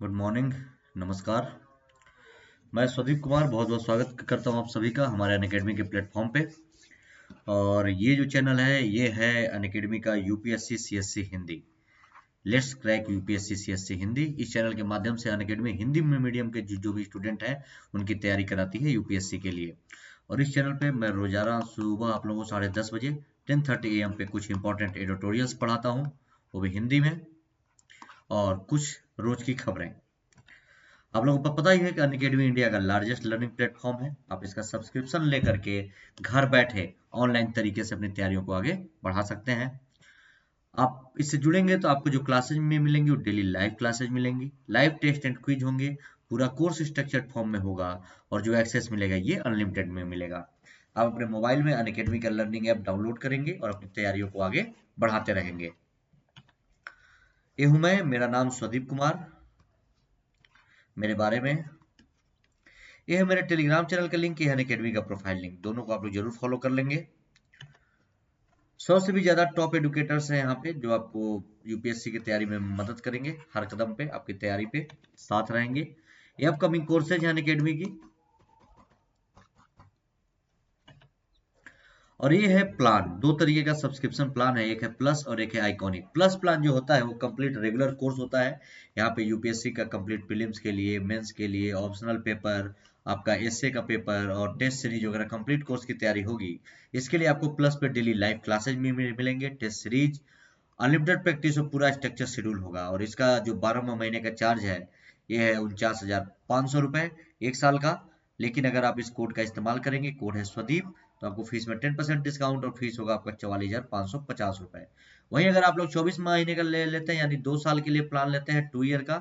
Good morning. नमस्कार। मैं स्वदीप कुमार बहुत बहुत स्वागत करता हूं आप सभी का हमारे अनअकैडमी के प्लेटफॉर्म पे। और ये जो चैनल है ये है अनअकैडमी का UPSC CSC Hindi. Let's crack UPSC CSC Hindi. इस चैनल के माध्यम से अनअकैडमी हिंदी में मीडियम के जो भी स्टूडेंट हैं उनकी तैयारी कराती है यूपीएससी के लिए। और इस चैनल पे मैं रोजाना सुबह आप लोगों को 10:30 बजे 10:30 AM पे कुछ इंपॉर्टेंट एडिटोरियल्स पढ़ाता हूँ, वो भी हिंदी में, और कुछ रोज की खबरें। आप लोगों को पता ही है कि अनअकैडमी इंडिया का लार्जेस्ट लर्निंग प्लेटफॉर्म है। आप इसका सब्सक्रिप्शन लेकर के घर बैठे ऑनलाइन तरीके से अपनी तैयारियों को आगे बढ़ा सकते हैं। आप इससे जुड़ेंगे तो आपको जो क्लासेज में मिलेंगी वो डेली लाइव क्लासेज मिलेंगी, लाइव टेस्ट एंड क्विज होंगे, पूरा कोर्स स्ट्रक्चर्ड फॉर्म में होगा, और जो एक्सेस मिलेगा ये अनलिमिटेड में मिलेगा। आप अपने मोबाइल में अनअकैडमी का लर्निंग ऐप डाउनलोड करेंगे और अपनी तैयारियों को आगे बढ़ाते रहेंगे। ये हूं मैं, मेरा नाम स्वदीप कुमार। मेरे बारे में ये है मेरे टेलीग्राम चैनल का लिंक, ये है अनअकैडमी का प्रोफाइल लिंक, दोनों को आप लोग जरूर फॉलो कर लेंगे। 100 से भी ज्यादा टॉप एडुकेटर्स हैं यहाँ पे जो आपको यूपीएससी की तैयारी में मदद करेंगे, हर कदम पे आपकी तैयारी पे साथ रहेंगे। ये अपकमिंग कोर्सेज हैं अनअकैडमी की। और ये है प्लान, दो तरीके का सब्सक्रिप्शन प्लान है, एक है प्लस और एक है आइकॉनिक। प्लस प्लान जो होता है वो कंप्लीट रेगुलर कोर्स होता है। यहाँ पे यूपीएससी का कंप्लीट प्रीलिम्स के लिए, मेंस के लिए, ऑप्शनल पेपर, आपका एसए का पेपर और टेस्ट सीरीज वगैरह कंप्लीट कोर्स की तैयारी होगी। इसके लिए आपको प्लस पे डेली लाइव क्लासेज में मिलेंगे, टेस्ट सीरीज, अनलिमिटेड प्रैक्टिस और पूरा स्ट्रक्चर शेड्यूल होगा। और इसका जो 12वां महीने का चार्ज है ये है 49,500 रुपये 1 साल का। लेकिन अगर आप इस कोड का इस्तेमाल करेंगे, कोड है स्वदीप, तो आपको फीस में 10% डिस्काउंट और फीस होगा आपका 44,550 रुपये। वहीं अगर आप लोग 24 महीने का ले लेते हैं यानी 2 साल के लिए प्लान लेते हैं 2 ईयर का,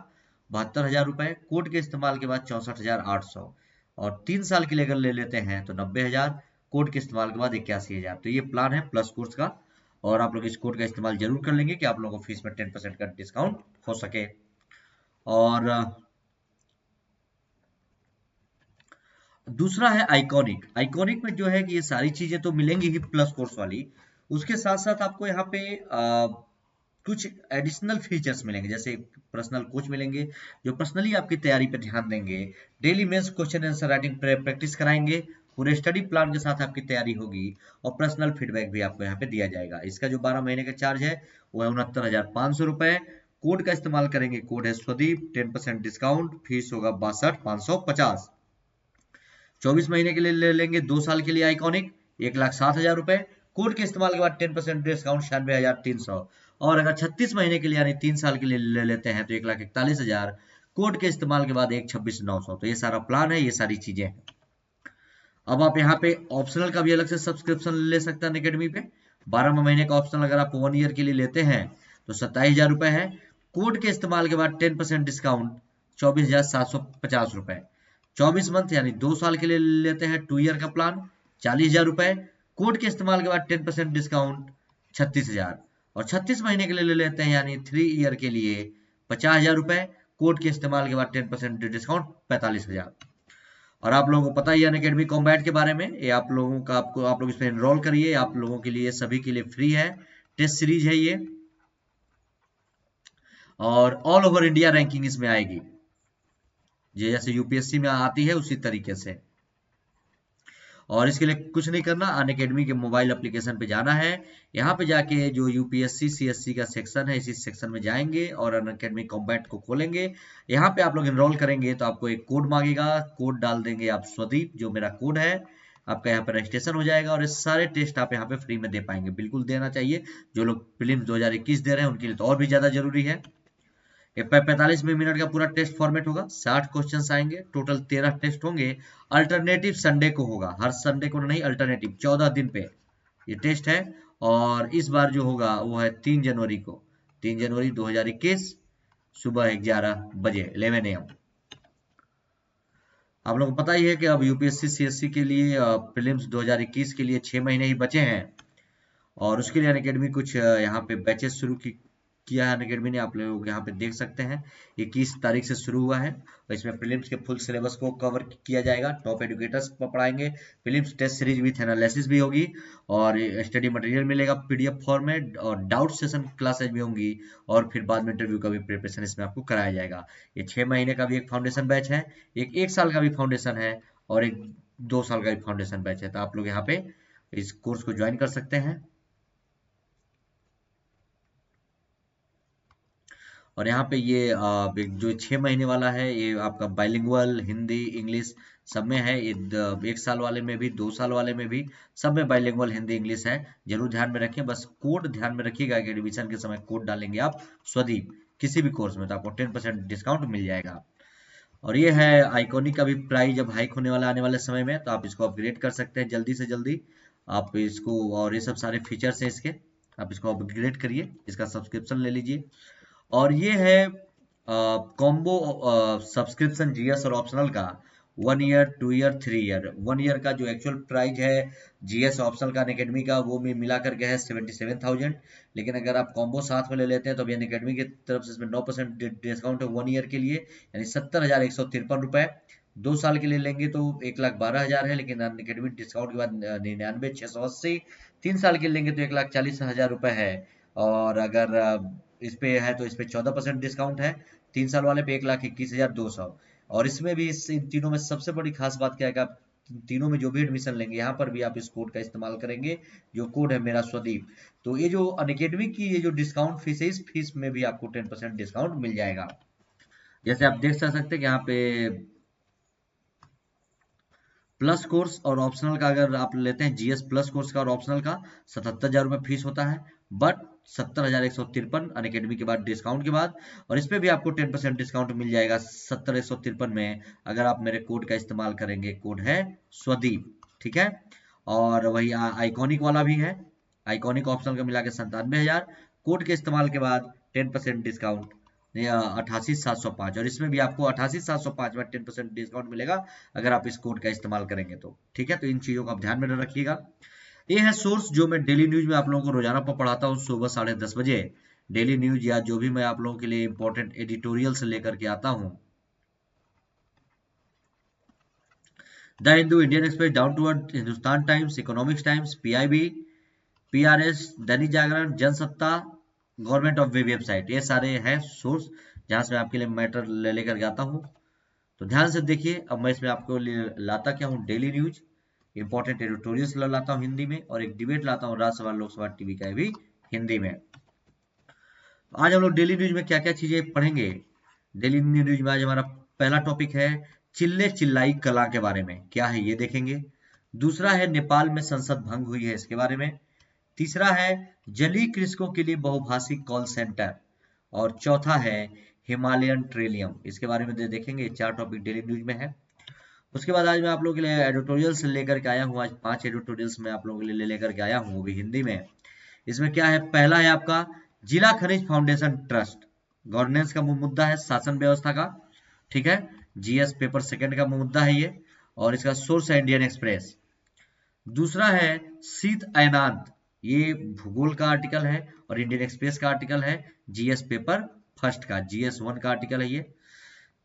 72,000 रुपये कोड के इस्तेमाल के बाद 64,800। और 3 साल के लिए अगर ले लेते हैं तो 90,000, कोड के इस्तेमाल के बाद 81,000। तो ये प्लान है प्लस कोर्स का, और आप लोग इस कोड का इस्तेमाल जरूर कर लेंगे कि आप लोगों को फीस में 10% का डिस्काउंट हो सके। और दूसरा है आइकॉनिक। आइकॉनिक में जो है कि ये सारी चीजें तो मिलेंगी ही प्लस कोर्स वाली, उसके साथ साथ आपको यहाँ पे कुछ एडिशनल फीचर्स मिलेंगे, जैसे पर्सनल कोच मिलेंगे जो पर्सनली आपकी तैयारी पे ध्यान देंगे, daily mains question answer writing practice कराएंगे, पूरे स्टडी प्लान के साथ आपकी तैयारी होगी, और पर्सनल फीडबैक भी आपको यहाँ पे दिया जाएगा। इसका जो 12 महीने का चार्ज है वो है 69,500 रुपये। कोड का इस्तेमाल करेंगे, कोड है स्वदीप, 10% डिस्काउंट, फीस होगा 62,550। 24 महीने के लिए ले लेंगे, 2 साल के लिए आइकॉनिक, 1,07,000 रुपए, कोड के इस्तेमाल के बाद 10% डिस्काउंट 96,300। और अगर 36 महीने के लिए यानी 3 साल के लिए ले लेते हैं तो 1,41,000, कोड के इस्तेमाल के बाद 1,26,900। तो ये सारा प्लान है, ये सारी चीजें हैं। अब आप यहाँ पे ऑप्शनल का भी अलग से सब्सक्रिप्शन ले सकते हैं अकेडमी पे। 12 महीने का ऑप्शनल अगर आप 1 ईयर के लिए लेते हैं तो 27,000 रुपए है, कोड के इस्तेमाल के बाद 10% डिस्काउंट 24,750 रुपए। 24 मंथ यानी 2 साल के लिए लेते हैं 2 ईयर का प्लान, 40,000 रुपए, कोड के इस्तेमाल के बाद 10% डिस्काउंट 36,000। और 36 महीने के लिए ले लेते हैं यानी 3 ईयर के लिए 50,000 रुपए, कोड के इस्तेमाल के बाद 10% डिस्काउंट 45,000। और आप लोगों को पता ही है अनअकैडमी कॉम्बैट के बारे में, ये आप लोगों का आप लोग इसमें एनरोल करिए, आप लोगों के लिए सभी के लिए फ्री है, टेस्ट सीरीज है ये, और ऑल ओवर इंडिया रैंकिंग इसमें आएगी, ये जैसे यूपीएससी में आती है उसी तरीके से। और इसके लिए कुछ नहीं करना, अनअकैडमी के मोबाइल एप्लीकेशन पे जाना है, यहाँ पे जाके जो यूपीएससी सीएससी का सेक्शन है इसी सेक्शन में जाएंगे और अनअकैडमी कॉम्बैट को खोलेंगे। यहाँ पे आप लोग एनरोल करेंगे तो आपको एक कोड मांगेगा, कोड डाल देंगे आप स्वदीप, जो मेरा कोड है, आपका यहाँ पे रजिस्ट्रेशन हो जाएगा और ये सारे टेस्ट आप यहाँ पे फ्री में दे पाएंगे। बिल्कुल देना चाहिए, जो लोग प्रीलिम्स 2021 दे रहे हैं उनके लिए तो और भी ज्यादा जरूरी है। ये 45 मिनट का पूरा टेस्ट फॉर्मेट होगा, 60 क्वेश्चंस आएंगे, टोटल 13 टेस्ट होंगे। अल्टरनेटिव संडे को होगा, हर संडे को नहीं, अल्टरनेटिव 14 दिन पे ये टेस्ट है। और इस बार जो होगा वो है 3 जनवरी को, 3 जनवरी 2021 सुबह 11 बजे 11 AM। आप लोगों को पता ही है कि अब यूपीएससी सीएससी के लिए प्रीलिम्स 2021 के लिए 6 महीने ही बचे हैं, और उसके लिए अनअकैडमी कुछ यहाँ पे बैचेस शुरू की किया है अनअकैडमी ने, आप लोग यहाँ पे देख सकते हैं। 21 तारीख से शुरू हुआ है और इसमें प्रीलिम्स के फुल सिलेबस को कवर किया जाएगा। टॉप एजुकेटर्स पढ़ाएंगे, prelims test series with analysis भी होगी और स्टडी मटेरियल मिलेगा पीडीएफ फॉर्मेट, और डाउट सेशन क्लासेज भी होंगी, और फिर बाद में इंटरव्यू का भी प्रिपरेशन इसमें आपको कराया जाएगा। ये 6 महीने का भी एक फाउंडेशन बैच है, एक साल का भी फाउंडेशन है, और एक 2 साल का भी फाउंडेशन बैच है। तो आप लोग यहाँ पे इस कोर्स को ज्वाइन कर सकते हैं। और यहाँ पे ये एक जो 6 महीने वाला है, ये आपका बाइलिंगुअल हिंदी इंग्लिश सब में है। ये 1 साल वाले में भी 2 साल वाले में भी सब में बाइलिंगुअल हिंदी इंग्लिश है। जरूर ध्यान में रखें, बस कोड ध्यान में रखिएगा कि एडमिशन के समय कोड डालेंगे आप स्वदीप किसी भी कोर्स में, तो आपको 10% डिस्काउंट मिल जाएगा। और ये है आइकॉनिक का भी प्राइस जब हाइक होने वाला आने वाले समय में, तो आप इसको अपग्रेड कर सकते हैं जल्दी से जल्दी। आप इसको, और ये सब सारे फीचर्स हैं इसके, आप इसको अपग्रेड करिए, इसका सब्सक्रिप्शन ले लीजिए। और ये है कॉम्बो सब्सक्रिप्शन जीएस और ऑप्शनल का, 1 ईयर 2 ईयर 3 ईयर। 1 ईयर का जो एक्चुअल प्राइस है जीएस ऑप्शनल का अनअकैडमी का, वो में मिला करके है 77,000, लेकिन अगर आप कॉम्बो साथ में ले लेते हैं तो अभी अनअकैडमी की तरफ से इसमें 9% डिस्काउंट है 1 ईयर के लिए, यानी 70,153 रुपए। 2 साल के लिए लेंगे तो 1,12,000 है, लेकिन अनअकैडमी डिस्काउंट के बाद 99,680। 3 साल के लेंगे तो 1,40,000 रुपए है। और अगर इस पे है तो इस पे 14% डिस्काउंट है। 3 साल वाले पे 1,21,200। और इसमें भी इन तीनों में सबसे बड़ी खास बात क्या है कि आप तीनों में जो भी एडमिशन लेंगे, यहाँ पर भी आप इस कोड का इस्तेमाल करेंगे, जो कोड है मेरा स्वदीप। तो ये जो अनअकैडमी की ये जो डिस्काउंट फीस है, इस फीस में भी आपको 10% डिस्काउंट मिल जाएगा। जैसे आप देख सकते हैं कि यहाँ पे प्लस कोर्स और ऑप्शनल का अगर आप लेते हैं, जीएस प्लस कोर्स का और ऑप्शनल का 77,000 रुपये फीस होता है, बट 70,153 अनअकैडमी के बाद डिस्काउंट के बाद। और इस पे भी आपको 10% डिस्काउंट मिल जाएगा 70,153 में, अगर आप मेरे कोड का इस्तेमाल करेंगे। कोड है स्वदीप, ठीक है। और वही आइकॉनिक वाला भी है, आइकॉनिक ऑप्शनल का मिला के 97,000, कोड के इस्तेमाल के बाद 10% डिस्काउंट 88,705। और इसमें भी आपको 88,705 में 10% डिस्काउंट मिलेगा अगर आप इस कोड का इस्तेमाल करेंगे तो, ठीक है। तो इन चीजों को आप ध्यान में रखिएगा। ये है सोर्स जो मैं डेली न्यूज में आप लोगों को रोजाना पढ़ाता हूँ सुबह 10:30 बजे। डेली न्यूज या जो भी मैं आप लोगों के लिए इंपॉर्टेंट एडिटोरियल से लेकर के आता हूँ। The Hindu, Indian Express, down to earth, Hindustan Times, economics Times, PIB, PRS, Dainik Jagran, Jansatta, government of website, ये सारे हैं सोर्स जहां से मैं आपके लिए मैटर लेकर के आता हूँ। तो ध्यान से देखिए, अब मैं इसमें आपको लाता क्या हूँ, डेली न्यूज, इंपॉर्टेंट एडिटोरियल्स लाता हूँ हिंदी में, और एक डिबेट लाता हूँ राज्यसभा लोकसभा टीवी का भी हिंदी में। आज हम लोग डेली न्यूज में क्या क्या चीजें पढ़ेंगे। डेली न्यूज में आज हमारा पहला टॉपिक है चिल्ले चिल्लाई कला के बारे में, क्या है ये देखेंगे। दूसरा है नेपाल में संसद भंग हुई है, इसके बारे में। तीसरा है जलीय कृषकों के लिए बहुभाषी कॉल सेंटर। और चौथा है हिमालयन ट्रेलियम, इसके बारे में देखेंगे। 4 टॉपिक डेली न्यूज में है। उसके बाद आज मैं आप लोगों के लिए एडिटोरियल्स लेकर के आया हूँ। आज 5 एडिटोरियल्स मैं आप लोगों के लिए लेकर के आया हूँ, वो भी हिंदी में। इसमें क्या है, पहला है आपका जिला खनिज फाउंडेशन ट्रस्ट, गवर्नेंस का मुद्दा है, शासन व्यवस्था का, ठीक है। जीएस पेपर सेकंड का मुद्दा है ये, और इसका सोर्स है इंडियन एक्सप्रेस। दूसरा है शीत ऐनांत, ये भूगोल का आर्टिकल है और इंडियन एक्सप्रेस का आर्टिकल है, जीएस पेपर फर्स्ट का, जीएस 1 का आर्टिकल है ये।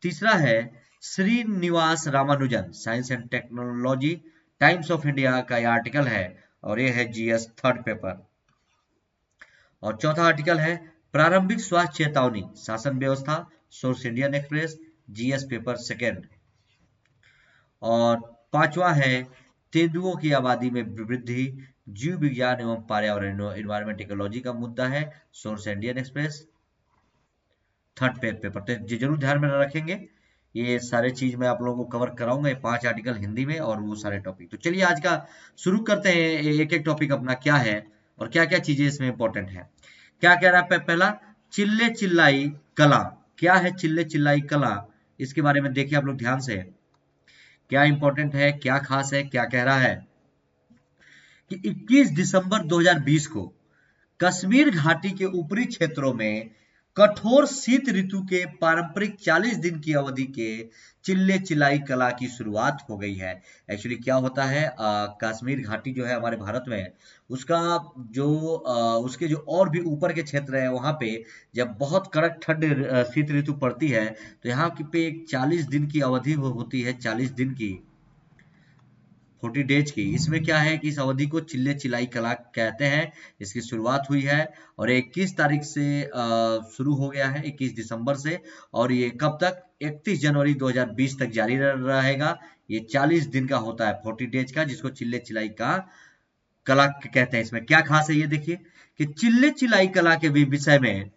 तीसरा है Srinivasa Ramanujan, science and technology, Times of India का ये आर्टिकल है, और ये है जीएस थर्ड पेपर। और चौथा आर्टिकल है प्रारंभिक स्वास्थ्य चेतावनी, शासन व्यवस्था, source Indian express, GS paper second. और पांचवा है तेंदुओं की आबादी में वृद्धि, जीव विज्ञान एवं पर्यावरण, एनवायरमेंट इकोलॉजी का मुद्दा है, source Indian express, third paper. तो जरूर ध्यान में रखेंगे, ये सारे चीज मैं आप लोगों को कवर कराऊंगा, 5 आर्टिकल हिंदी में और वो सारे टॉपिक। तो चलिए आज का शुरू करते हैं, एक एक टॉपिक अपना क्या है और क्या क्या चीजें इसमें इंपॉर्टेंट है। क्या कह रहा है, पहला चिल्ले चिल्लाई कला, क्या है चिल्ले चिल्लाई कला, इसके बारे में देखिए आप लोग ध्यान से, क्या इंपॉर्टेंट है, क्या खास है, क्या कह रहा है कि 21 दिसंबर 2020 को कश्मीर घाटी के ऊपरी क्षेत्रों में कठोर शीत ऋतु के पारंपरिक 40 दिन की अवधि के चिल्ले चिलाई कला की शुरुआत हो गई है। एक्चुअली क्या होता है, कश्मीर घाटी जो है हमारे भारत में, उसका जो उसके जो और भी ऊपर के क्षेत्र है वहां पे जब बहुत कड़क ठंड शीत ऋतु पड़ती है तो यहाँ की पे एक 40 दिन की अवधि होती है, 40 दिन की, 40 डेज की। इसमें क्या है कि इस अवधि को चिल्ले चिलाई कला कहते हैं। इसकी शुरुआत हुई है और 21 तारीख से शुरू हो गया है, 21 दिसंबर से, और ये कब तक, 31 जनवरी 2020 तक जारी रहेगा। ये 40 दिन का होता है, 40 डेज का, जिसको चिल्ले चिलाई का कला कहते हैं। इसमें क्या खास है ये देखिए कि चिल्ले चिलाई कला के विषय में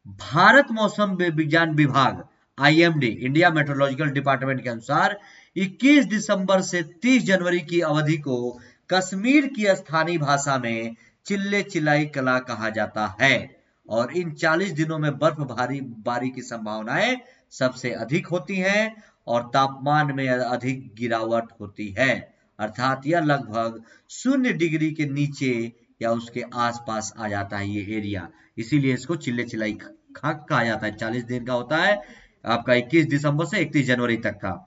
भारत मौसम विज्ञान विभाग, आईएमडी, इंडिया मेट्रोलॉजिकल डिपार्टमेंट के अनुसार 21 दिसंबर से 30 जनवरी की अवधि को कश्मीर की स्थानीय भाषा में चिल्ले चिलाई कला कहा जाता है और इन 40 दिनों में बर्फबारी बारी की संभावनाएं सबसे अधिक होती हैं और तापमान में अधिक गिरावट होती है, अर्थात यह लगभग 0 डिग्री के नीचे या उसके आसपास आ जाता है ये एरिया, इसीलिए इसको चिल्ले चिलाई कहा जाता है। 40 दिन का होता है आपका, 21 दिसंबर से 31 जनवरी तक का।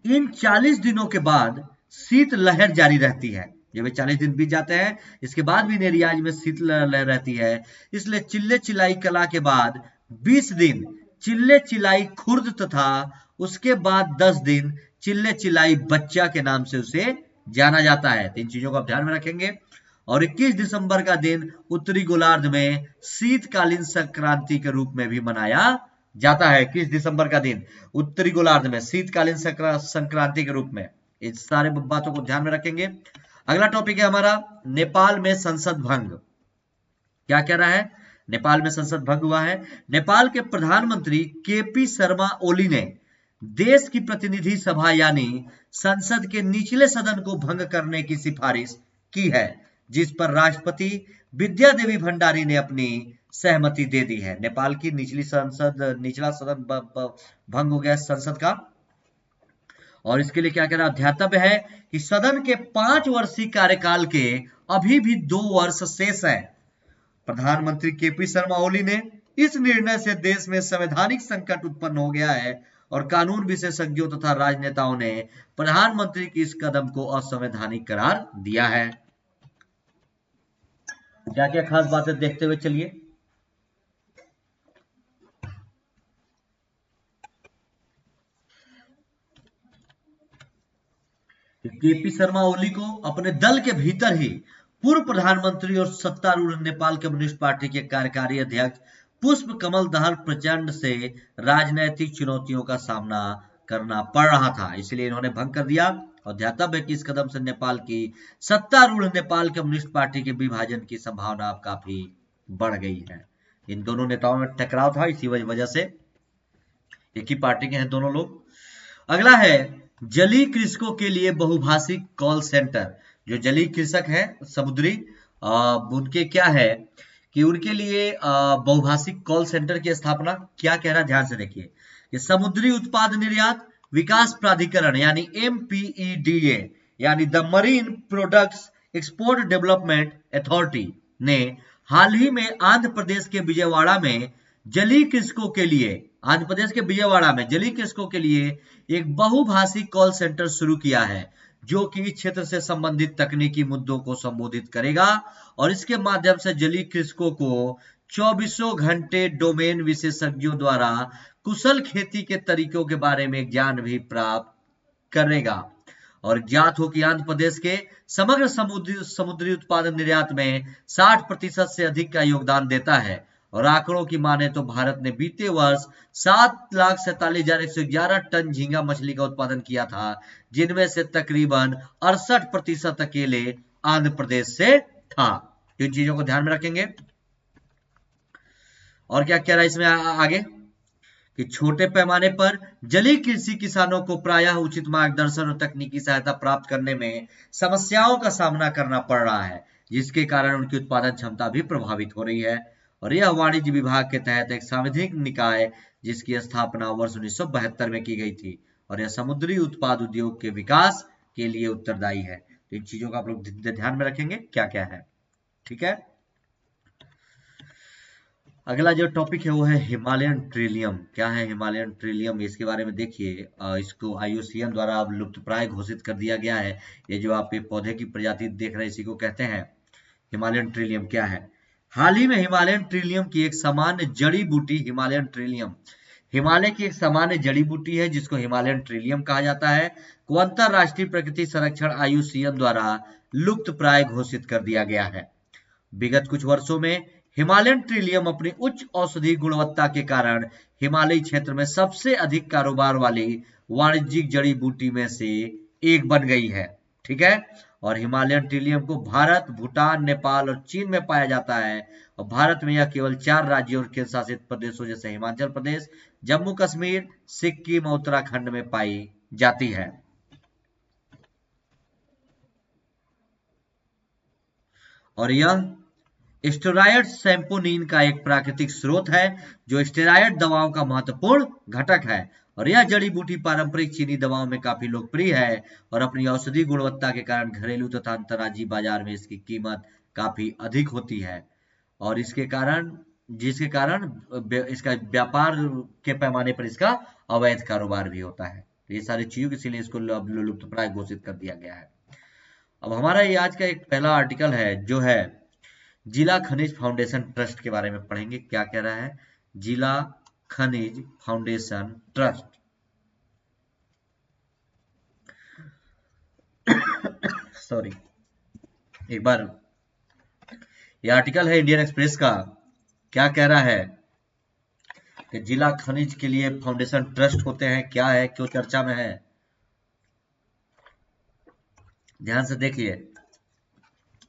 इन 40 दिनों के बाद शीत लहर जारी रहती है। जब 40 दिन बीत जाते हैं इसके बाद भी नेरियाज में शीत लहर रहती है, इसलिए चिल्ले चिलाई कला के बाद 20 दिन चिल्ले चिलाई खुर्द तथा उसके बाद 10 दिन चिल्ले चिलाई बच्चा के नाम से उसे जाना जाता है। इन चीजों को आप ध्यान में रखेंगे। और 21 दिसंबर का दिन उत्तरी गोलार्ध में शीतकालीन संक्रांति के रूप में भी मनाया जाता है। 21 दिसंबर का दिन उत्तरी गोलार्ध में शीतकालीन संक्रांति के रूप में। इन सारे बातों को ध्यान में रखेंगे। अगला टॉपिक है हमारा नेपाल में संसद भंग। क्या कह रहा है, नेपाल में संसद भंग हुआ है। नेपाल के प्रधानमंत्री केपी शर्मा ओली ने देश की प्रतिनिधि सभा यानी संसद के निचले सदन को भंग करने की सिफारिश की है, जिस पर राष्ट्रपति विद्या देवी भंडारी ने अपनी सहमति दे दी है। नेपाल की निचला सदन भंग हो गया संसद का, और इसके लिए क्या कहना ध्यातव्य है कि सदन के 5 वर्षीय कार्यकाल के अभी भी 2 वर्ष शेष है। प्रधानमंत्री केपी शर्मा ओली ने इस निर्णय से देश में संवैधानिक संकट उत्पन्न हो गया है और कानून विशेषज्ञों तथा राजनेताओं ने प्रधानमंत्री की इस कदम को असंवैधानिक करार दिया है। क्या क्या खास बातें देखते हुए चलिए। केपी शर्मा ओली को अपने दल के भीतर ही पूर्व प्रधानमंत्री और सत्तारूढ़ नेपाल कम्युनिस्ट पार्टी के कार्यकारी अध्यक्ष पुष्प कमल दहल प्रचंड से राजनैतिक चुनौतियों का सामना करना पड़ रहा था, इसलिए इन्होंने भंग कर दिया। और ध्यातव्य है कि इस कदम से नेपाल की सत्तारूढ़ नेपाल कम्युनिस्ट पार्टी के विभाजन की संभावना काफी बढ़ गई है। इन दोनों नेताओं में टकराव था, इसी वजह से, एक ही पार्टी के हैं दोनों लोग। अगला है जलीय कृषकों के लिए बहुभाषिक कॉल सेंटर। जो जलीय कृषक है समुद्री, उनके क्या है कि उनके लिए बहुभाषिक कॉल सेंटर की स्थापना। क्या कह रहा है ध्यान से देखिए कि समुद्री उत्पाद निर्यात विकास प्राधिकरण यानी MPEDA यानी the marine products export development authority ने हाल ही में आंध्र प्रदेश के विजयवाड़ा में जलीय कृषकों के लिए जलीय कृषकों के लिए एक बहुभाषिक कॉल सेंटर शुरू किया है, जो कि इस क्षेत्र से संबंधित तकनीकी मुद्दों को संबोधित करेगा और इसके माध्यम से जलीय कृषकों को 24 घंटे डोमेन विशेषज्ञों द्वारा कुशल खेती के तरीकों के बारे में ज्ञान भी प्राप्त करेगा। और ज्ञात हो कि आंध्र प्रदेश के समग्र समुद्री उत्पादन निर्यात में 60% से अधिक का योगदान देता है और आंकड़ों की माने तो भारत ने बीते वर्ष 7,47,111 टन झींगा मछली का उत्पादन किया था, जिनमें से तकरीबन 68% अकेले आंध्र प्रदेश से था। इन चीजों को ध्यान में रखेंगे। और क्या कह रहा है इसमें आगे कि छोटे पैमाने पर जलीय कृषि किसानों को प्रायः उचित मार्गदर्शन और तकनीकी सहायता प्राप्त करने में समस्याओं का सामना करना पड़ रहा है, जिसके कारण उनकी उत्पादन क्षमता भी प्रभावित हो रही है। और यह वाणिज्य विभाग के तहत एक सांविधिक निकाय जिसकी स्थापना वर्ष 1972 में की गई थी और यह समुद्री उत्पाद उद्योग के विकास के लिए उत्तरदायी है। तो इन चीजों का आप लोग ध्यान में रखेंगे क्या क्या है, ठीक है। अगला जो टॉपिक है वो है हिमालयन ट्रिलियम। क्या है हिमालयन ट्रिलियम, इसके बारे में देखिए। इसको आईयूसीएन द्वारा अब लुप्तप्राय घोषित कर दिया गया है। ये जो आप ये पौधे की प्रजाति देख रहे हैं इसी को कहते हैं हिमालयन ट्रिलियम। क्या है, हाल ही में हिमालयन ट्रिलियम की एक सामान्य जड़ी बूटी हिमालयन ट्रिलियम, हिमालय की एक सामान्य जड़ी बूटी है जिसको हिमालयन ट्रिलियम कहा जाता है, को अंतरराष्ट्रीय प्रकृति संरक्षण आईयूसीएन द्वारा लुप्त प्राय घोषित कर दिया गया है। विगत कुछ वर्षों में हिमालयन ट्रिलियम अपनी उच्च औषधि गुणवत्ता के कारण हिमालयी क्षेत्र में सबसे अधिक कारोबार वाली वाणिज्यिक जड़ी बूटी में से एक बन गई है। ठीक है, और हिमालयन ट्रिलियम को भारत, भूटान, नेपाल और चीन में पाया जाता है। और भारत में यह केवल 4 राज्यों और केंद्र शासित प्रदेशों जैसे हिमाचल प्रदेश, जम्मू कश्मीर, सिक्किम और उत्तराखंड में पाई जाती है। और यह स्टेरॉयड सैंपोनिन का एक प्राकृतिक स्रोत है जो स्टेरॉयड दवाओं का महत्वपूर्ण घटक है। और यह जड़ी बूटी पारंपरिक चीनी दवाओं में काफी लोकप्रिय है और अपनी औषधि गुणवत्ता के कारण घरेलू तथा अंतर्राज्यीय बाजार में इसकी कीमत काफी अधिक होती है। और जिसके कारण इसका व्यापार के पैमाने पर इसका अवैध कारोबार भी होता है। तो ये सारी चीजों के इसीलिए इसको लुप्तप्राय घोषित कर दिया गया है। अब हमारा ये आज का एक पहला आर्टिकल है जो है जिला खनिज फाउंडेशन ट्रस्ट के बारे में पढ़ेंगे। क्या कह रहा है, जिला खनिज फाउंडेशन ट्रस्ट। सॉरी, एक बार, ये आर्टिकल है इंडियन एक्सप्रेस का। क्या कह रहा है कि जिला खनिज के लिए फाउंडेशन ट्रस्ट होते हैं, क्या है, क्यों चर्चा में है, ध्यान से देखिए।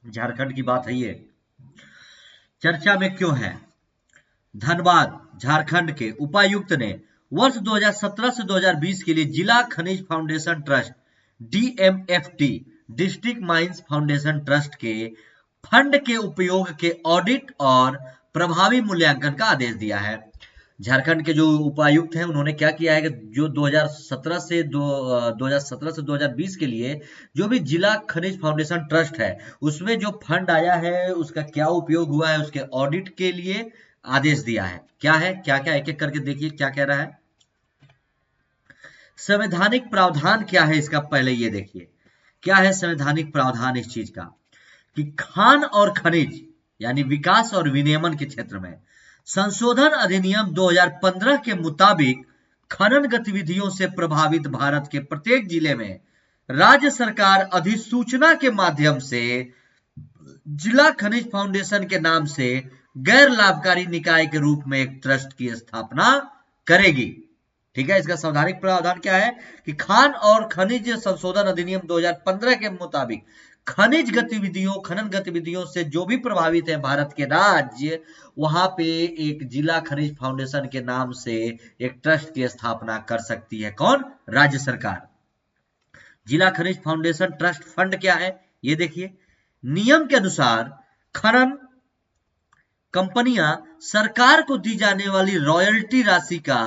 झारखंड की बात है ये, चर्चा में क्यों है। धनबाद झारखंड के उपायुक्त ने वर्ष 2017 से 2020 के लिए जिला खनिज foundation trust DMFT, district mines foundation trust के फंड के उपयोग के ऑडिट और प्रभावी मूल्यांकन का आदेश दिया है। झारखंड के जो उपायुक्त हैं उन्होंने क्या किया है कि जो 2017 से 2020 के लिए जो भी जिला खनिज फाउंडेशन ट्रस्ट है उसमें जो फंड आया है उसका क्या उपयोग हुआ है उसके ऑडिट के लिए आदेश दिया है। क्या है, क्या क्या, एक एक करके देखिए क्या कह रहा है। संवैधानिक प्रावधान क्या है इसका, पहले ये देखिए क्या है संवैधानिक प्रावधान इस चीज का, कि खान और खनिज यानी विकास और विनियमन के क्षेत्र में संशोधन अधिनियम 2015 के मुताबिक खनन गतिविधियों से प्रभावित भारत के प्रत्येक जिले में राज्य सरकार अधिसूचना के माध्यम से जिला खनिज फाउंडेशन के नाम से गैर लाभकारी निकाय के रूप में एक ट्रस्ट की स्थापना करेगी। ठीक है, इसका संवैधानिक प्रावधान क्या है कि खान और खनिज संशोधन अधिनियम 2015 के मुताबिक खनन गतिविधियों से जो भी प्रभावित है भारत के राज्य, वहां पे एक जिला खनिज फाउंडेशन के नाम से एक ट्रस्ट की स्थापना कर सकती है। कौन, राज्य सरकार। जिला खनिज फाउंडेशन ट्रस्ट फंड क्या है ये देखिए। नियम के अनुसार खनन कंपनियां सरकार को दी जाने वाली रॉयल्टी राशि का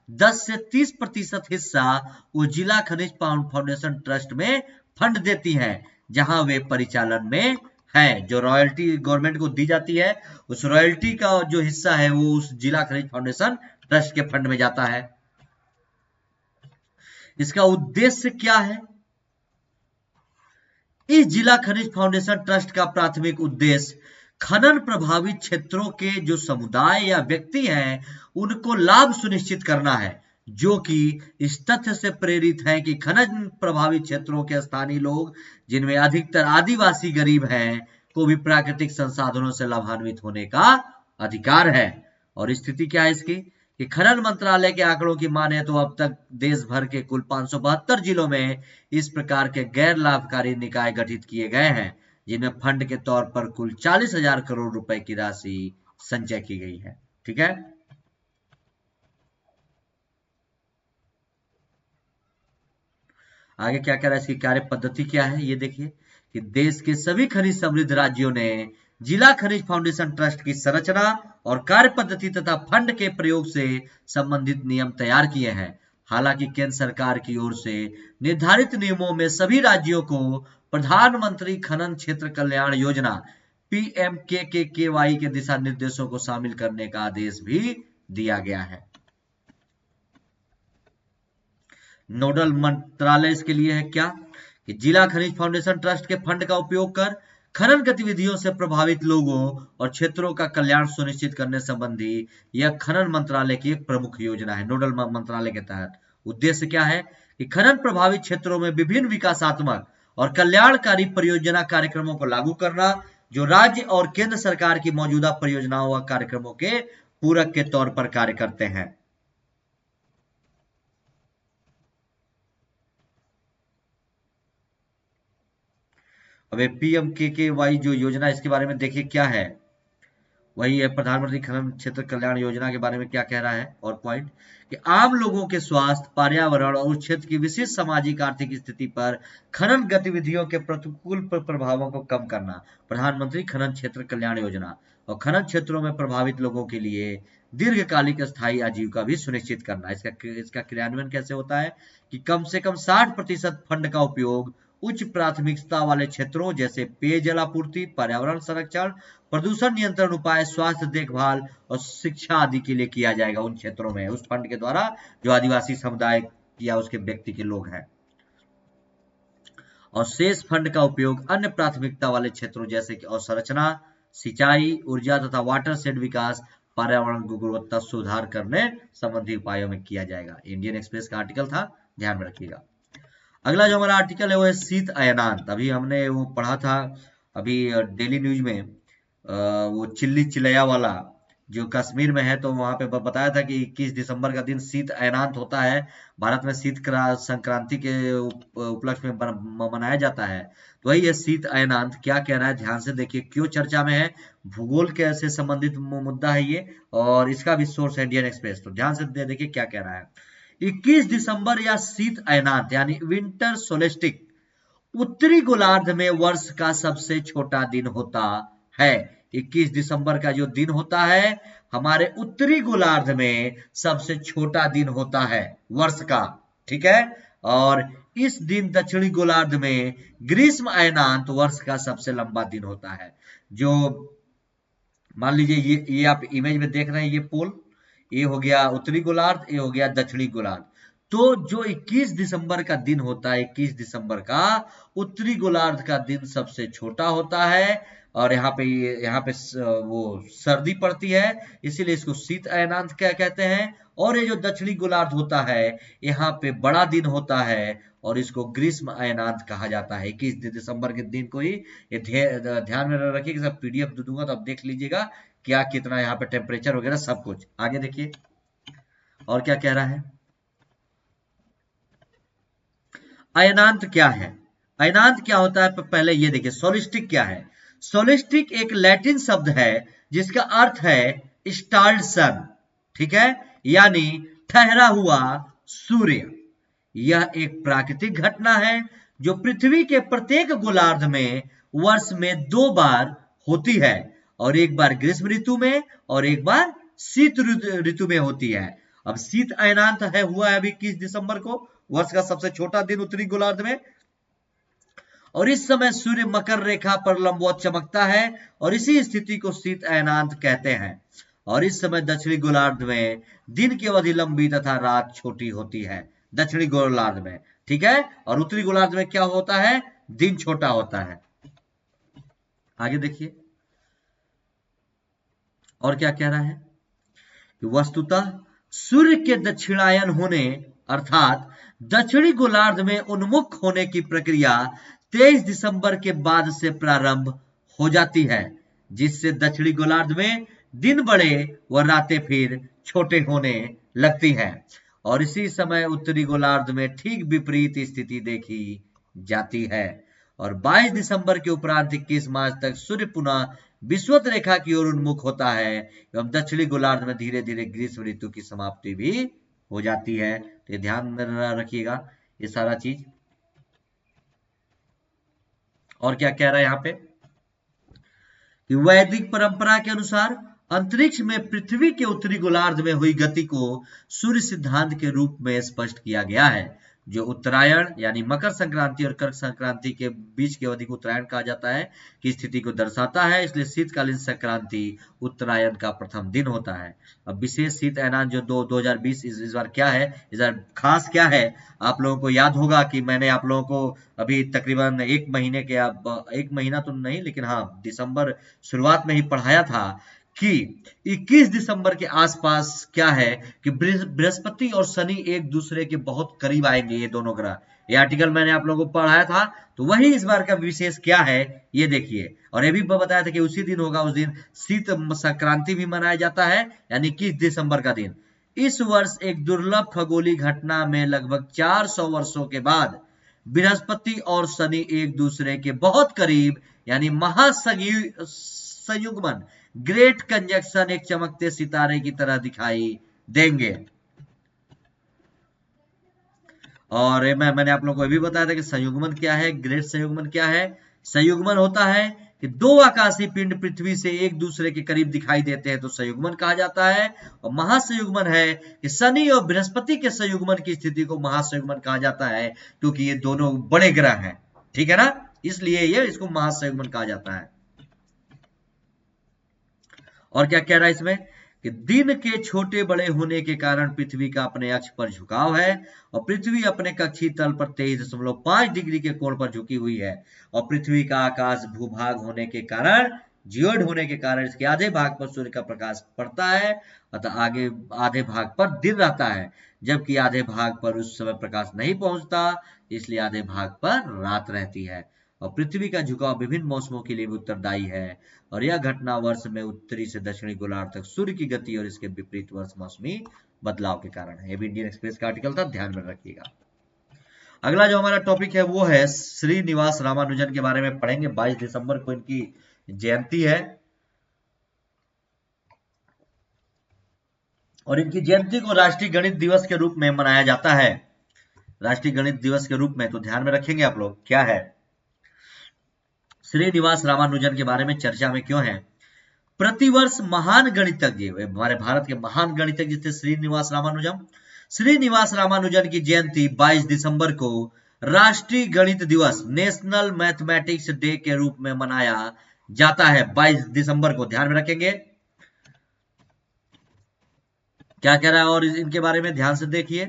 10 से 30% हिस्सा वो जिला खनिज फाउंडेशन ट्रस्ट में फंड देती हैं जहां वे परिचालन में है। जो रॉयल्टी गवर्नमेंट को दी जाती है उस रॉयल्टी का जो हिस्सा है वो उस जिला खनिज फाउंडेशन ट्रस्ट के फंड में जाता है। इसका उद्देश्य क्या है, इस जिला खनिज फाउंडेशन ट्रस्ट का प्राथमिक उद्देश्य खनन प्रभावित क्षेत्रों के जो समुदाय या व्यक्ति हैं उनको लाभ सुनिश्चित करना है, जो कि इस तथ्य से प्रेरित है कि खनन प्रभावित क्षेत्रों के स्थानीय लोग, जिनमें अधिकतर आदिवासी गरीब हैं, को भी प्राकृतिक संसाधनों से लाभान्वित होने का अधिकार है। और स्थिति क्या है इसकी कि खनन मंत्रालय के आंकड़ों की माने तो अब तक देश भर के कुल 572 जिलों में इस प्रकार के गैर लाभकारी निकाय गठित किए गए हैं, जिनमें फंड के तौर पर कुल 40,000 करोड़ रुपए की राशि संचय की गई है। ठीक है, आगे क्या कह रहा है, इसकी कार्य पद्धति क्या है ये देखिए कि देश के सभी खनिज समृद्ध राज्यों ने जिला खनिज फाउंडेशन ट्रस्ट की संरचना और कार्य पद्धति तथा फंड के प्रयोग से संबंधित नियम तैयार किए हैं। हालांकि केंद्र सरकार की ओर से निर्धारित नियमों में सभी राज्यों को प्रधानमंत्री खनन क्षेत्र कल्याण योजना PMKKY के दिशा निर्देशों को शामिल करने का आदेश भी दिया गया है। नोडल मंत्रालय इसके लिए है क्या कि जिला खनिज फाउंडेशन ट्रस्ट के फंड का उपयोग कर खनन गतिविधियों से प्रभावित लोगों और क्षेत्रों का कल्याण सुनिश्चित करने संबंधी यह खनन मंत्रालय की एक प्रमुख योजना है। नोडल मंत्रालय के तहत उद्देश्य क्या है कि खनन प्रभावित क्षेत्रों में विभिन्न विकासात्मक और कल्याणकारी परियोजना कार्यक्रमों को लागू करना, जो राज्य और केंद्र सरकार की मौजूदा परियोजनाओं व कार्यक्रमों के पूरक के तौर पर कार्य करते हैं। अब PMKKY जो योजना, इसके बारे में देखिए क्या है। वही है प्रधानमंत्री खनन क्षेत्र कल्याण योजना के बारे में क्या कह रहा है। और पॉइंट कि आम लोगों के स्वास्थ्य, पर्यावरण और उस क्षेत्र की विशेष सामाजिक आर्थिक स्थिति पर खनन गतिविधियों के प्रतिकूल प्रभावों को कम करना। प्रधानमंत्री खनन क्षेत्र कल्याण योजना और खनन क्षेत्रों में प्रभावित लोगों के लिए दीर्घकालिक स्थायी आजीविका भी सुनिश्चित करना। इसका क्रियान्वयन कैसे होता है कि कम से कम 60% फंड का उपयोग उच्च प्राथमिकता वाले क्षेत्रों जैसे पेयजल आपूर्ति, पर्यावरण संरक्षण, प्रदूषण नियंत्रण उपाय, स्वास्थ्य देखभाल और शिक्षा आदि के लिए किया जाएगा उन क्षेत्रों में, उस फंड के द्वारा जो आदिवासी समुदाय या उसके व्यक्ति के लोग हैं। और शेष फंड का उपयोग अन्य प्राथमिकता वाले क्षेत्रों जैसे कि अवसंरचना, सिंचाई, ऊर्जा तथा वाटर शेड विकास, पर्यावरण की गुणवत्ता सुधार करने संबंधी उपायों में किया जाएगा। इंडियन एक्सप्रेस का आर्टिकल था, ध्यान में रखिएगा। अगला जो हमारा आर्टिकल है वो है शीत अयनांत। अभी हमने वो पढ़ा था अभी डेली न्यूज में, वो चिल्ली चिलैया वाला जो कश्मीर में है, तो वहां पे बताया था कि 21 दिसंबर का दिन शीत अयनांत होता है। भारत में शीत संक्रांति के उपलक्ष्य में मनाया जाता है। तो वही है शीत अयनांत। क्या कह रहा है ध्यान से देखिए, क्यों चर्चा में है, भूगोल के से संबंधित मुद्दा है ये, और इसका भी सोर्स है इंडियन एक्सप्रेस। तो ध्यान से देखिए क्या कह रहा है। 21 दिसंबर या शीत अयनांत यानी विंटर सोलेस्टिक उत्तरी गोलार्ध में वर्ष का सबसे छोटा दिन होता है। 21 दिसंबर का जो दिन होता है हमारे उत्तरी गोलार्ध में सबसे छोटा दिन होता है वर्ष का, ठीक है। और इस दिन दक्षिणी गोलार्ध में ग्रीष्म अयनांत वर्ष का सबसे लंबा दिन होता है। जो मान लीजिए ये आप इमेज में देख रहे हैं, ये पोल, ये हो गया उत्तरी गोलार्ध, ये हो गया दक्षिणी गोलार्ध। तो जो 21 दिसंबर का दिन होता है, 21 दिसंबर का उत्तरी गोलार्ध का दिन सबसे छोटा होता है, और यहाँ पे वो सर्दी पड़ती है, इसीलिए इसको शीत अयनांत क्या कहते हैं। और ये जो दक्षिणी गोलार्ध होता है यहाँ पे बड़ा दिन होता है, और इसको ग्रीष्म अयनांत कहा जाता है। 21 दिसंबर के दिन को ही ये ध्यान में रखिएगा। सब PDF दूंगा तो आप देख लीजिएगा क्या कितना यहाँ पे टेम्परेचर वगैरह सब कुछ। आगे देखिए और क्या कह रहा है। अयनांत क्या है, अयनांत क्या होता है, पहले ये देखिए सोलिस्टिक क्या है। सोलिस्टिक एक लैटिन शब्द है जिसका अर्थ है स्टार्ड सन, ठीक है, यानी ठहरा हुआ सूर्य। यह एक प्राकृतिक घटना है जो पृथ्वी के प्रत्येक गोलार्ध में वर्ष में 2 बार होती है, और एक बार ग्रीष्म ऋतु में और एक बार शीत ऋतु में होती है। अब शीत अयनांत है हुआ है अभी 21 दिसंबर को, वर्ष का सबसे छोटा दिन उत्तरी गोलार्ध में, और इस समय सूर्य मकर रेखा पर लंबवत चमकता है, और इसी स्थिति को शीत अयनांत कहते हैं। और इस समय दक्षिणी गोलार्ध में दिन की अवधि लंबी तथा रात छोटी होती है, दक्षिणी गोलार्ध में, ठीक है। और उत्तरी गोलार्ध में क्या होता है, दिन छोटा होता है। आगे देखिए और क्या कह रहा है कि वस्तुतः सूर्य के दक्षिणायन होने अर्थात दक्षिणी गोलार्ध में उन्मुख होने की प्रक्रिया 23 दिसंबर के बाद से प्रारंभ हो जाती है, जिससे दक्षिणी गोलार्ध में दिन बड़े व रातें फिर छोटे होने लगती हैं। और इसी समय उत्तरी गोलार्ध में ठीक विपरीत स्थिति देखी जाती है। और 22 दिसंबर के उपरांत 21 मार्च तक सूर्य पुनः विषुवत रेखा की ओर उन्मुख होता है, एवं दक्षिणी गोलार्ध में धीरे धीरे ग्रीष्म ऋतु की समाप्ति भी हो जाती है। तो ये ध्यान में रखिएगा ये सारा चीज। और क्या कह रहा है यहाँ पे कि वैदिक परंपरा के अनुसार अंतरिक्ष में पृथ्वी के उत्तरी गोलार्ध में हुई गति को सूर्य सिद्धांत के रूप में स्पष्ट किया गया है, जो उत्तरायण यानी मकर संक्रांति और कर्क संक्रांति के बीच की अवधि को उत्तरायण कहा जाता है की स्थिति को दर्शाता है, इसलिए शीतकालीन संक्रांति उत्तरायण का प्रथम दिन होता है। अब विशेष शीत ऐलान जो 2020 इस बार क्या है, इस बार खास क्या है, आप लोगों को याद होगा कि मैंने आप लोगों को अभी तकरीबन एक महीने के, अब एक महीना तो नहीं लेकिन हाँ दिसंबर शुरुआत में ही पढ़ाया था कि 21 दिसंबर के आसपास क्या है कि बृहस्पति और शनि एक दूसरे के बहुत करीब आएंगे, ये दोनों ग्रह। ये आर्टिकल मैंने आप लोगों को पढ़ाया था, तो वही इस बार का विशेष क्या है ये देखिए। और ये भी बताया था कि उसी दिन होगा, उस दिन शीत संक्रांति भी मनाया जाता है, यानी 21 दिसंबर का दिन। इस वर्ष एक दुर्लभ खगोलीय घटना में लगभग 400 वर्षों के बाद बृहस्पति और शनि एक दूसरे के बहुत करीब यानी महासंयुग्मन ग्रेट कंजक्शन एक चमकते सितारे की तरह दिखाई देंगे। और मैंने आप लोगों को भी बताया था कि संयुग्मन क्या है, ग्रेट संयुग्मन क्या है। संयुग्मन होता है कि दो आकाशीय पिंड पृथ्वी से एक दूसरे के करीब दिखाई देते हैं तो संयुग्मन कहा जाता है। और महासंयुग्मन है कि शनि और बृहस्पति के संयुग्मन की स्थिति को महासंयुग्मन कहा जाता है, क्योंकि ये दोनों बड़े ग्रह हैं, ठीक है ना, इसलिए ये इसको महासंयुग्मन कहा जाता है। और क्या कह रहा है इसमें कि दिन के छोटे बड़े होने के कारण पृथ्वी का अपने अक्ष पर झुकाव है और पृथ्वी अपने कक्षीय तल पर 23.5 डिग्री के कोण पर झुकी हुई है। और पृथ्वी का आकाश भूभाग होने के कारण, जियोइड होने के कारण इसके आधे भाग पर सूर्य का प्रकाश पड़ता है, अतः आगे आधे भाग पर दिन रहता है, जबकि आधे भाग पर उस समय प्रकाश नहीं पहुंचता, इसलिए आधे भाग पर रात रहती है। और पृथ्वी का झुकाव विभिन्न मौसमों के लिए भी उत्तरदायी है और यह घटना वर्ष में उत्तरी से दक्षिणी गोलार्ध तक सूर्य की गति और इसके विपरीत वर्ष मौसमी बदलाव के कारण है। ये भी इंडियन एक्सप्रेस का आर्टिकल था, ध्यान में रखिएगा। अगला जो हमारा टॉपिक है वो है श्रीनिवास रामानुजन के बारे में पढ़ेंगे। 22 दिसंबर को इनकी जयंती है और इनकी जयंती को राष्ट्रीय गणित दिवस के रूप में मनाया जाता है। राष्ट्रीय गणित दिवस के रूप में, तो ध्यान में रखेंगे आप लोग क्या है। श्रीनिवास रामानुजन के बारे में चर्चा में क्यों है। प्रतिवर्ष महान गणितज्ञ, हमारे भारत के महान गणितज्ञ थे श्रीनिवास रामानुजन। श्रीनिवास रामानुजन की जयंती 22 दिसंबर को राष्ट्रीय गणित दिवस नेशनल मैथमेटिक्स डे के रूप में मनाया जाता है। 22 दिसंबर को, ध्यान में रखेंगे क्या कह रहा है। और इनके बारे में ध्यान से देखिए,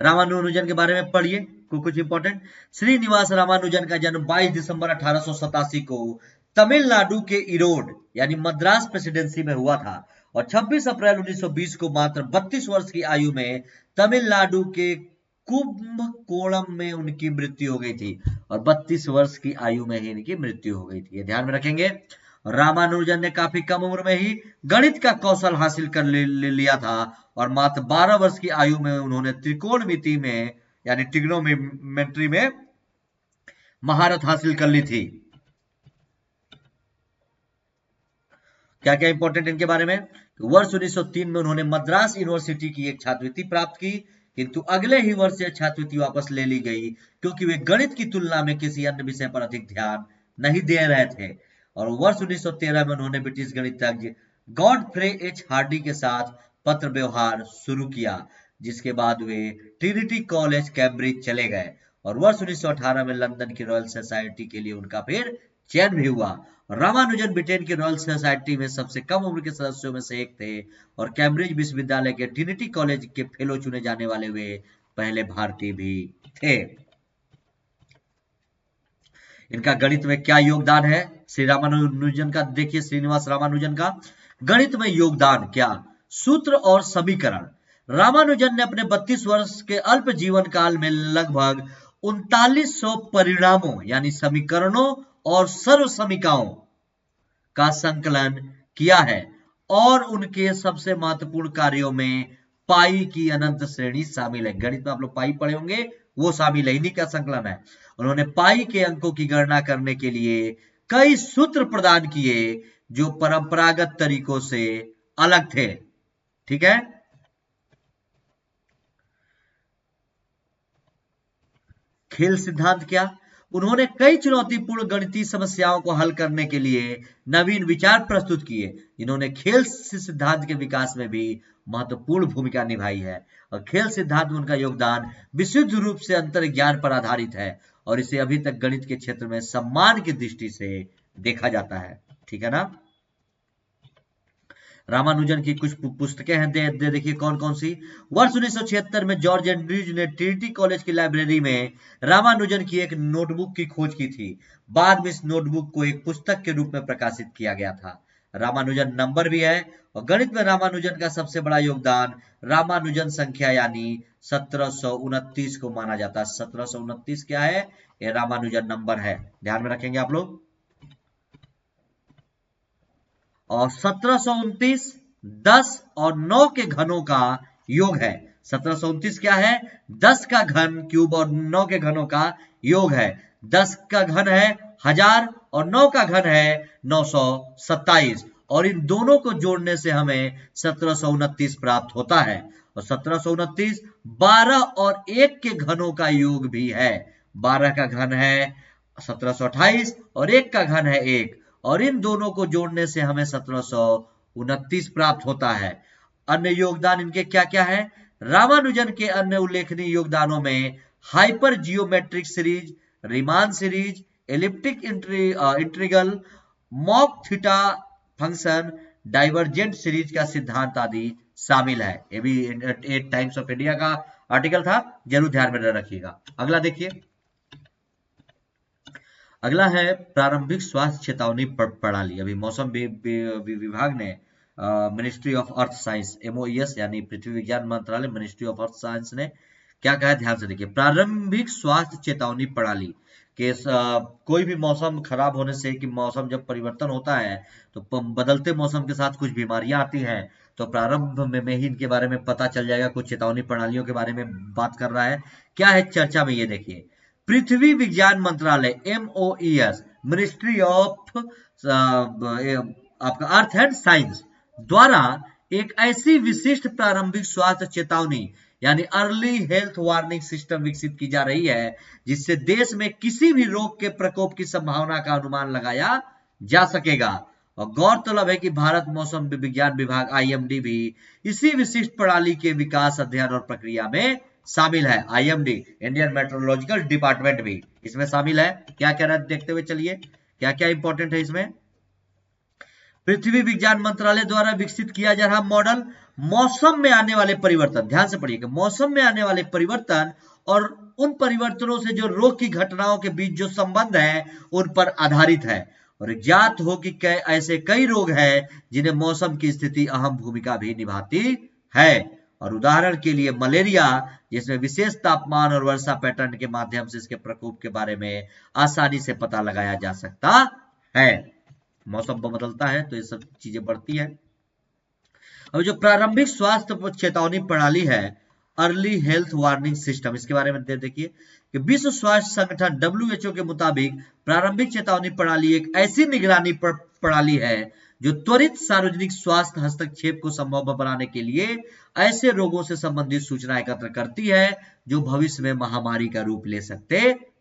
रामानुजन के बारे में पढ़िए कुछ इंपॉर्टेंट। श्रीनिवास रामानुजन का जन्म 22 दिसंबर 1887 को तमिलनाडु के इरोड यानी मद्रास प्रेसिडेंसी में हुआ था और 26 अप्रैल 1920 को मात्र 32 वर्ष की आयु में तमिलनाडु के कुंभकोणम में उनकी मृत्यु हो गई थी। और 32 वर्ष की आयु में ही इनकी मृत्यु हो गई थी, ये ध्यान में रखेंगे। रामानुजन ने काफी कम उम्र में ही गणित का कौशल हासिल कर लिया था और मात्र 12 वर्ष की आयु में उन्होंने त्रिकोणमिति में यानी ट्रिग्नोमेट्री में महारत हासिल कर ली थी। क्या क्या इंपॉर्टेंट इनके बारे में। वर्ष 1903 में उन्होंने मद्रास यूनिवर्सिटी की एक छात्रवृत्ति प्राप्त की, किंतु अगले ही वर्ष यह छात्रवृत्ति वापस ले ली गई क्योंकि वे गणित की तुलना में किसी अन्य विषय पर अधिक ध्यान नहीं दे रहे थे। और वर्ष 1913 में उन्होंने ब्रिटिश गणितज्ञ गॉडफ्रे एच हार्डी के साथ पत्र व्यवहार शुरू किया, जिसके बाद वे ट्रिनिटी कॉलेज कैम्ब्रिज चले गए। और वर्ष 1918 में लंदन की रॉयल सोसाइटी के लिए उनका फिर चयन भी हुआ। रामानुजन ब्रिटेन की रॉयल सोसाइटी में सबसे कम उम्र के सदस्यों में से एक थे और कैम्ब्रिज विश्वविद्यालय के ट्रिनिटी कॉलेज के फेलो चुने जाने वाले वे पहले भारतीय भी थे। इनका गणित में क्या योगदान है श्री रामानुजन का, देखिए श्रीनिवास रामानुजन का गणित में योगदान क्या। सूत्र और समीकरण। रामानुजन ने अपने 32 वर्ष के अल्प जीवन काल में लगभग 3900 परिणामों यानी समीकरणों और सर्वसमीकाओं का संकलन किया है और उनके सबसे महत्वपूर्ण कार्यों में पाई की अनंत श्रेणी शामिल है। गणित में आप लोग पाई पढ़े होंगे, वो शामिल है, इन्हीं का संकलन है। उन्होंने पाई के अंकों की गणना करने के लिए कई सूत्र प्रदान किए जो परंपरागत तरीकों से अलग थे, ठीक है। खेल सिद्धांत क्या। उन्होंने कई चुनौतीपूर्ण गणितीय समस्याओं को हल करने के लिए नवीन विचार प्रस्तुत किए, जिन्होंने खेल सिद्धांत के विकास में भी महत्वपूर्ण भूमिका निभाई है। और खेल सिद्धांत में उनका योगदान विशुद्ध रूप से अंतर्ज्ञान पर आधारित है और इसे अभी तक गणित के क्षेत्र में सम्मान की दृष्टि से देखा जाता है। ठीक है ना। रामानुजन की कुछ पुस्तकें हैं, देखिए कौन कौन सी। वर्ष 1976 में जॉर्ज एंड्रयूज ने ट्रिनिटी कॉलेज की लाइब्रेरी में रामानुजन की एक नोटबुक की खोज की थी। बाद में इस नोटबुक को एक पुस्तक के रूप में प्रकाशित किया गया था। रामानुजन नंबर भी है और गणित में रामानुजन का सबसे बड़ा योगदान रामानुजन संख्या यानी 1729 को माना जाता है। 1729 क्या है? ये रामानुजन नंबर है, ध्यान में रखेंगे आप लोग। और 1729 10 और 9 के घनों का योग है। 1729 क्या है? 10 का घन क्यूब और 9 के घनों का योग है। 10 का घन है 1000 और 9 का घन है 927 और इन दोनों को जोड़ने से हमें 1729 प्राप्त होता है। और 1729 12 और 1 के घनों का योग भी है। 12 का घन है 1728 और 1 का घन है 1 और इन दोनों को जोड़ने से हमें 1729 प्राप्त होता है। अन्य योगदान इनके क्या क्या है? रामानुजन के अन्य उल्लेखनीय योगदानों में hyper geometric series, Riemann series, elliptic integral, mock theta function, divergent series का सिद्धांत आदि शामिल है। ये भी 8 टाइम्स ऑफ इंडिया का आर्टिकल था, जरूर ध्यान में रखिएगा। अगला देखिए, अगला है प्रारंभिक स्वास्थ्य चेतावनी प्रणाली। अभी मौसम विभाग ने ministry of earth science MOES यानी पृथ्वी विज्ञान मंत्रालय मिनिस्ट्री ऑफ अर्थ साइंस ने क्या कहा है, ध्यान से देखिए। प्रारंभिक स्वास्थ्य चेतावनी प्रणाली के कोई भी मौसम खराब होने से, कि मौसम जब परिवर्तन होता है तो बदलते मौसम के साथ कुछ बीमारियां आती हैं, तो प्रारंभ में ही इनके बारे में पता चल जाएगा। कुछ चेतावनी प्रणालियों के बारे में बात कर रहा है। क्या है चर्चा में, ये देखिए। पृथ्वी विज्ञान मंत्रालय MOES मिनिस्ट्री ऑफ आपका अर्थ एंड साइंस द्वारा एक ऐसी विशिष्ट प्रारंभिक स्वास्थ्य चेतावनी यानी अर्ली हेल्थ वार्निंग सिस्टम विकसित की जा रही है, जिससे देश में किसी भी रोग के प्रकोप की संभावना का अनुमान लगाया जा सकेगा। और गौरतलब है कि भारत मौसम विज्ञान विभाग IMD भी इसी विशिष्ट प्रणाली के विकास, अध्ययन और प्रक्रिया में शामिल है। IMD इंडियन मेट्रोलॉजिकल डिपार्टमेंट भी इसमें शामिल है। क्या कह रहा है देखते हुए चलिए, क्या क्या इंपॉर्टेंट है इसमें। पृथ्वी विज्ञान मंत्रालय द्वारा विकसित किया जा रहा मॉडल मौसम में आने वाले परिवर्तन, ध्यान से पढ़िएगा, मौसम में आने वाले परिवर्तन और उन परिवर्तनों से जो रोग की घटनाओं के बीच जो संबंध है उन पर आधारित है। और ज्ञात हो कि ऐसे कई रोग हैं जिन्हें मौसम की स्थिति अहम भूमिका भी निभाती है। और उदाहरण के लिए मलेरिया, जिसमें विशेष तापमान और वर्षा पैटर्न के माध्यम से इसके प्रकोप के बारे में आसानी से पता लगाया जा सकता है। मौसम बदलता है तो ये सब चीजें बढ़ती है। अब जो प्रारंभिक स्वास्थ्य चेतावनी प्रणाली है, अर्ली हेल्थ वार्निंग सिस्टम, इसके बारे में देखिए कि विश्व स्वास्थ्य संगठन WHO के मुताबिक प्रारंभिक चेतावनी प्रणाली एक ऐसी निगरानी प्रणाली है जो त्वरित सार्वजनिक स्वास्थ्य हस्तक्षेप को संभव बनाने के लिए ऐसे रोगों से संबंधित सूचना एकत्र करती है जो भविष्य में महामारी का रूप ले सकते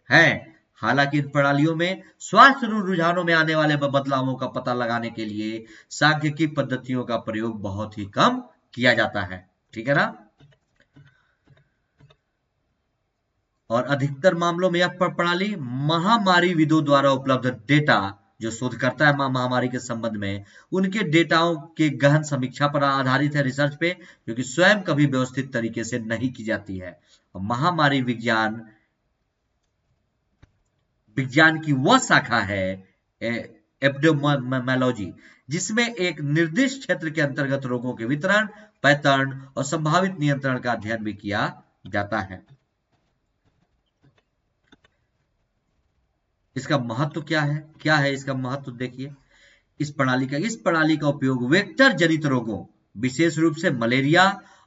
हैं। हालांकि इन प्रणालियों में स्वास्थ्य रुझानों में आने वाले बदलावों का पता लगाने के लिए सांख्यिकी पद्धतियों का प्रयोग बहुत ही कम किया जाता है। ठीक है ना। और अधिकतर मामलों में यह प्रणाली महामारी विदों द्वारा उपलब्ध डेटा, जो शोध करता है महामारी के संबंध में, उनके डेटाओं के गहन समीक्षा पर आधारित है, रिसर्च पे, जो कि स्वयं कभी व्यवस्थित तरीके से नहीं की जाती है। और महामारी विज्ञान की वह शाखा है एपिडेमियोलॉजी, जिसमें एक निर्दिष्ट क्षेत्र के अंतर्गत रोगों के वितरण, पैटर्न और संभावित नियंत्रण का अध्ययन भी किया जाता है। इसका महत्व क्या है इसका महत्व देखिए। इस प्रणाली का उपयोग वेक्टर जनित रोगों, विशेष रूप से मलेरिया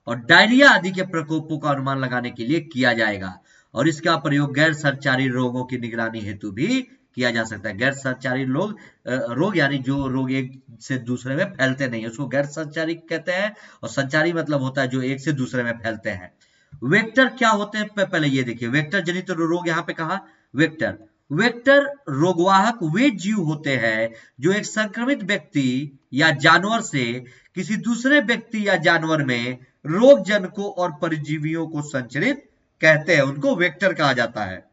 और डायरिया आदि के प्रकोपों का अनुमान लगाने के लिए किया जाएगा। और इसका प्रयोग गैर संचारी रोगों की निगरानी हेतु भी किया जा सकता है। गैर संचारी रोग यानी जो रोग एक से दूसरे में फैलते नहीं है, उसको गैर संचारी कहते हैं। और संचारी मतलब होता है जो एक से दूसरे में फैलते हैं। वेक्टर क्या होते हैं पहले ये देखिए। वेक्टर जनित रोग यहाँ पे कहा वेक्टर, वेक्टर रोगवाहक वे जीव होते हैं जो एक संक्रमित व्यक्ति या जानवर से किसी दूसरे व्यक्ति या जानवर में रोग जनकों और परजीवियों को संचरित कहते हैं, उनको वेक्टर कहा जाता है,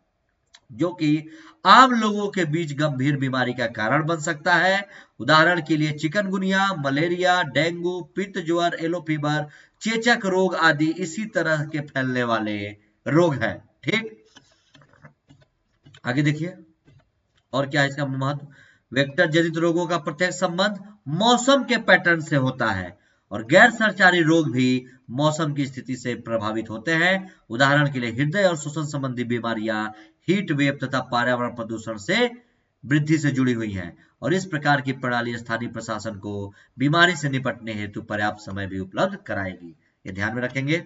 जो कि आम लोगों के बीच गंभीर बीमारी का कारण बन सकता है। उदाहरण के लिए चिकनगुनिया, मलेरिया, डेंगू, पित्त ज्वर, येलो फीवर, चेचक रोग आदि इसी तरह के फैलने वाले रोग हैं। ठीक, आगे देखिए और क्या है इसका महत्व। वेक्टर जनित रोगों का प्रत्यक्ष संबंध मौसम के पैटर्न से होता है और गैर संचारी रोग भी मौसम की स्थिति से प्रभावित होते हैं। उदाहरण के लिए हृदय और श्वसन संबंधी बीमारियां हीट वेव तथा पर्यावरण प्रदूषण से वृद्धि से जुड़ी हुई हैं और इस प्रकार की प्रणाली स्थानीय प्रशासन को बीमारी से निपटने हेतु पर्याप्त समय भी उपलब्ध कराएगी। ये ध्यान में रखेंगे।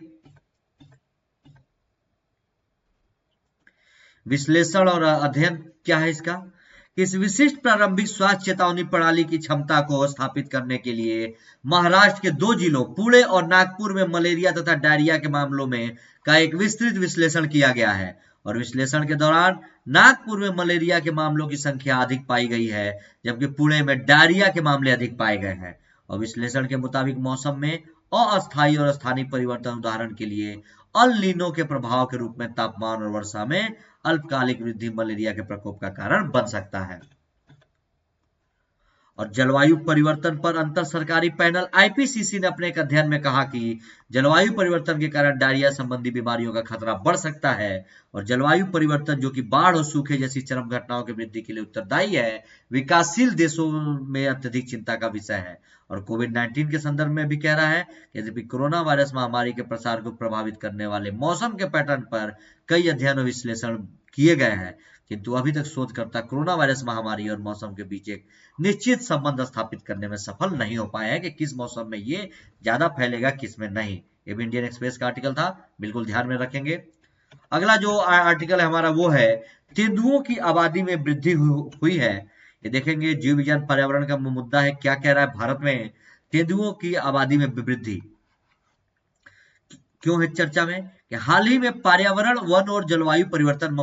विश्लेषण और अध्ययन क्या है इसका, इस विशिष्ट प्रारंभिक स्वास्थ्य चेतावनी प्रणाली की क्षमता को स्थापित करने के लिए महाराष्ट्र के 2 जिलों पुणे और नागपुर में मलेरिया तथा डायरिया के मामलों में का एक विस्तृत विश्लेषण किया गया है और विश्लेषण के दौरान नागपुर में मलेरिया के मामलों की संख्या अधिक पाई गई है जबकि पुणे में डायरिया के मामले अधिक पाए गए हैं और विश्लेषण के मुताबिक मौसम में अस्थायी और स्थानीय परिवर्तन, उदाहरण के लिए अल नीनो के प्रभाव के रूप में तापमान और वर्षा में अल्पकालिक वृद्धि मलेरिया के प्रकोप का कारण बन सकता है। और जलवायु परिवर्तन पर अंतर सरकारी पैनल आईपीसीसी ने अपने एक अध्ययन में कहा कि जलवायु परिवर्तन के कारण डायरिया संबंधी बीमारियों का खतरा बढ़ सकता है और जलवायु परिवर्तन जो कि बाढ़ और सूखे जैसी चरम घटनाओं की वृद्धि के लिए उत्तरदायी है, विकासशील देशों में अत्यधिक चिंता का विषय है। और कोविड-19 के संदर्भ में भी कह रहा है कि यद्यपि कोरोना वायरस महामारी के प्रसार को प्रभावित करने वाले मौसम के पैटर्न पर कई अध्ययन और विश्लेषण किए गए हैं, किंतु अभी तक शोधकर्ता कोरोना वायरस महामारी और मौसम के बीच एक निश्चित संबंध स्थापित करने में सफल नहीं हो पाए हैं कि किस मौसम में ये ज्यादा फैलेगा, किस में नहीं। ये भी इंडियन एक्सप्रेस का आर्टिकल था, बिल्कुल ध्यान में रखेंगे। अगला जो आर्टिकल है हमारा वो है तेंदुओं की आबादी में वृद्धि हुई है। ये देखेंगे जीव विज्ञान पर्यावरण का मुद्दा है, क्या कह रहा है भारत में तेंदुओं की आबादी में वृद्धि क्यों है चर्चा में कि हाल ही में पर्यावरण, वन और जलवायु परिवर्तन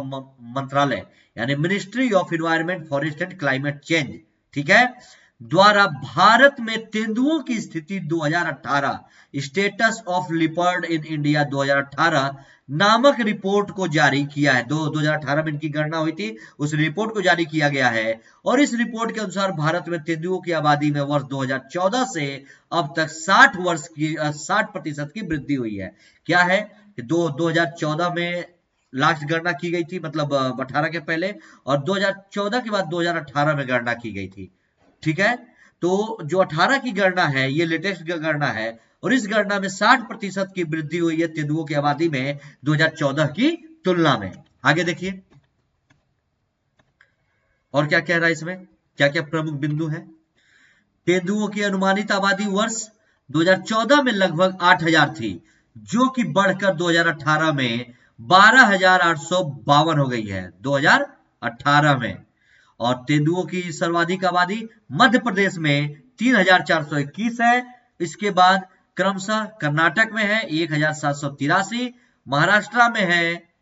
मंत्रालय यानी ministry of environment, forest and climate change, ठीक है, द्वारा भारत में तेंदुओं की स्थिति 2018 status of leopard in India 2018 नामक रिपोर्ट को जारी किया है। 2018 में इनकी गणना हुई थी, उस रिपोर्ट को जारी किया गया है और इस रिपोर्ट के अनुसार भारत में तेंदुओं की आबादी में वर्ष 2014 से अब तक 60% की वृद्धि हुई है। क्या है कि 2014 में लास्ट गणना की गई थी, मतलब 18 के पहले, और 2014 के बाद 2018 में गणना की गई थी। ठीक है, तो जो 18 की गणना है ये लेटेस्ट गणना है और इस गणना में 60% की वृद्धि हुई है तेंदुओं की आबादी में 2014 की तुलना में। आगे देखिए और क्या कह रहा है इसमें, क्या क्या प्रमुख बिंदु है। तेंदुओं की अनुमानित आबादी वर्ष 2014 में लगभग 8000 थी, जो कि बढ़कर 2018 में 12852 हो गई है 2018 में। और तेंदुओं की सर्वाधिक आबादी मध्य प्रदेश में 3421 है, इसके बाद क्रमशः कर्नाटक में है 1783, महाराष्ट्र में है,